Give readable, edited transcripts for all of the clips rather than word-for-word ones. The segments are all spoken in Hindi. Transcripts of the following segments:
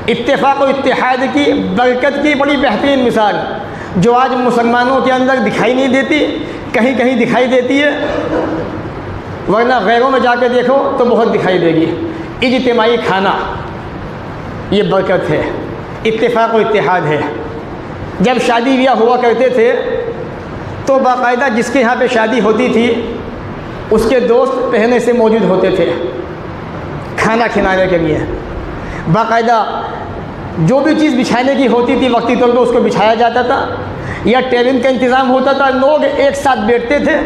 इत्तेफाक और इत्तेहाद की बरकत की बड़ी बेहतरीन मिसाल जो आज मुसलमानों के अंदर दिखाई नहीं देती, कहीं कहीं दिखाई देती है, वरना गैरों में जाकर देखो तो बहुत दिखाई देगी। इज्तिमाई खाना ये बरकत है, इत्तेफाक और इत्तेहाद है। जब शादी ब्याह हुआ करते थे तो बाकायदा जिसके यहाँ पे शादी होती थी उसके दोस्त पहले से मौजूद होते थे खाना खिलाने के लिए। बाकायदा जो भी चीज़ बिछाने की होती थी वक्ती तौर पर उसको बिछाया जाता था, या टेबल का इंतज़ाम होता था। लोग एक साथ बैठते थे,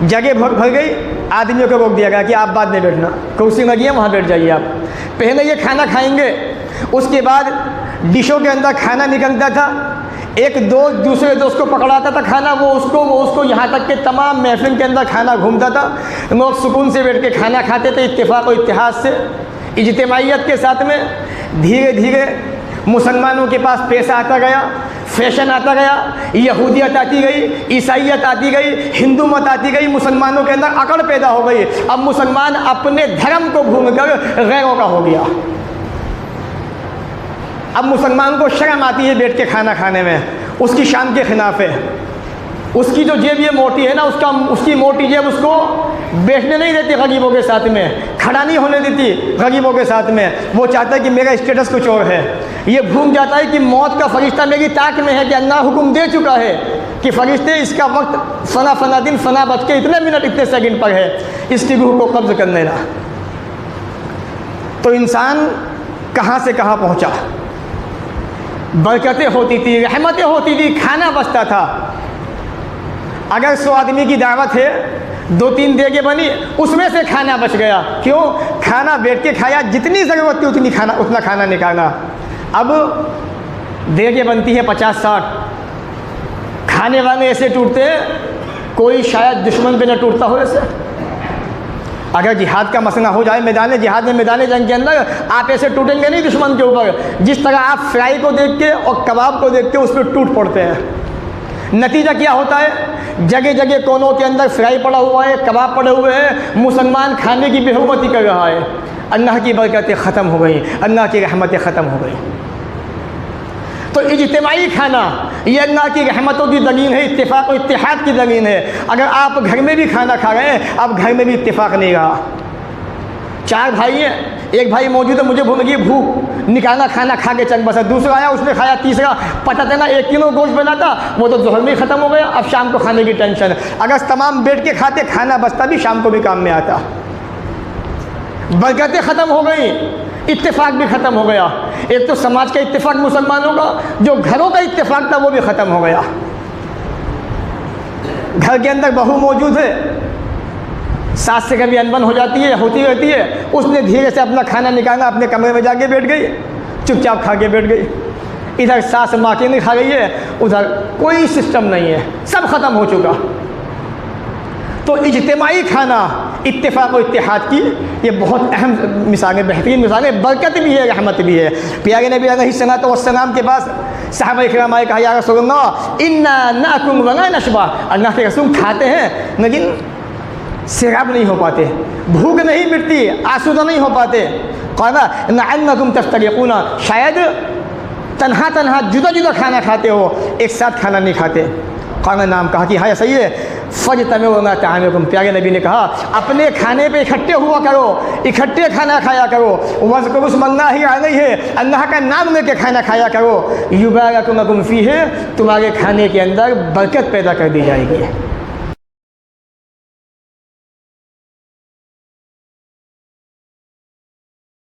जगह भर गई, आदमियों को रोक दिया गया कि आप बाद में बैठना, कुर्सी लगी है वहाँ बैठ जाइए आप। पहले ये खाना खाएंगे, उसके बाद डिशों के अंदर खाना निकलता था, एक दोस्त दूसरे दोस्त को पकड़ाता था खाना, वो उसको यहाँ तक के तमाम महफिल के अंदर खाना घूमता था। लोग सुकून से बैठ के खाना खाते थे इत्तेफाक और इत्तेहाद से, इज्तिमाइयत के साथ में। धीरे धीरे मुसलमानों के पास पैसा आता गया, फैशन आता गया, यहूदियत आती गई, ईसाइयत आती गई, हिंदू मत आती गई, मुसलमानों के अंदर अकड़ पैदा हो गई। अब मुसलमान अपने धर्म को भूलकर गैरों का हो गया। अब मुसलमान को शर्म आती है बैठ के खाना खाने में, उसकी शान के ख़िलाफ़ है। उसकी जो जेब ये मोटी है ना, उसकी मोटी जेब उसको बैठने नहीं देती गरीबों के साथ में, खड़ा नहीं होने देती गरीबों के साथ में। वो चाहता है कि मेरा स्टेटस कुछ और है। ये भूल जाता है कि मौत का फरिश्ता मेरी ताक में है, कि अल्लाह हुक्म दे चुका है कि फरिश्ते इसका वक्त फना दिन फना बच के इतने मिनट इतने सेकंड पर है, इसकी रूह को कब्ज़ कर लेना। तो इंसान कहाँ से कहाँ पहुँचा। बरकतें होती थी, रहमतें होती थी, खाना बचता था। अगर 100 आदमी की दावत है, 2-3 देगे बनी, उसमें से खाना बच गया। क्यों? खाना बैठ के खाया, जितनी ज़रूरत थी उतना खाना निकाला। अब देगे बनती है 50-60, खाने वाले ऐसे टूटते हैं कोई शायद दुश्मन पे न टूटता हो ऐसे। अगर जिहाद का मसला हो जाए मैदान जंग के अंदर, आप ऐसे टूटेंगे नहीं दुश्मन के ऊपर जिस तरह आप फ्राई को देख के और कबाब को देख के उस पर टूट पड़ते हैं। नतीजा क्या होता है? जगह जगह कोनों के अंदर फ्राई पड़ा हुआ है, कबाब पड़े हुए हैं, मुसलमान खाने की बेहुरमती कर रहा है। अल्लाह की बरकतें ख़त्म हो गई, अल्लाह की रहमतें ख़त्म हो गई। तो इज्तिमाई खाना ये अल्लाह की रहमतों की दलील है, इत्तेफाक और इत्तेहाद की दलील है। अगर आप घर में भी खाना खा रहे हैं, अब घर में भी इत्तेफाक नहीं रहा। 4 भाई हैं, एक भाई मौजूद है, मुझे भूल गई, भूख निकालना, खाना खा के चंग बसा। दूसरा आया, उसने खाया। तीसरा पता था ना 1 किलो गोश्त बना था, वो तो ज़ोहर में ख़त्म हो गया, अब शाम को खाने की टेंशन। अगर तमाम बैठ के खाते, खाना बचता भी शाम को भी काम में आता। बरकतें ख़त्म हो गई, इत्तेफाक भी ख़त्म हो गया। एक तो समाज का इत्तेफाक मुसलमानों का, जो घरों का इत्तेफाक था वो भी ख़त्म हो गया। घर के अंदर बहू मौजूद है, सास से कभी अनबन हो जाती है, होती रहती है, उसने धीरे से अपना खाना निकाला, अपने कमरे में जाके बैठ गई, चुपचाप खा के बैठ गई। इधर सास माँ के नहीं खा गई है, उधर कोई सिस्टम नहीं है, सब ख़त्म हो चुका। तो इज्तिमाई खाना इत्तेफाक और इत्तेहाद की ये बहुत अहम मिसालें, बेहतरीन मिसालें, बरकत भी है, रहमत भी है। प्यारे नबी अलैहिस्सलातु वस्सलाम के पास सहाबा इकराम आए, कहा या रसूलल्लाह इन्ना नाकुल वला नशबा, अल्लाह के रसूल खाते हैं लेकिन सैराब नहीं हो पाते, भूख नहीं मिटती, आसूदा नहीं हो पाते। कहना लअन्नकुम तफ्तरिकूना, शायद तन्हा तन्हा जुदा जुदा खाना खाते हो, एक साथ खाना नहीं खाते। कहना नाम, कहा कि हाँ सही है। फजतमिउना ताअमकुम, प्यारे नबी ने कहा अपने खाने पे इकट्ठे हुआ करो, इकट्ठे खाना खाया करो। वज़्कुरुस्मल्लाहि अलैहि, अल्लाह का नाम लेके खाना खाया करो। युबारकुम फीह, तुम्हारे खाने के अंदर बरकत पैदा कर दी जाएगी।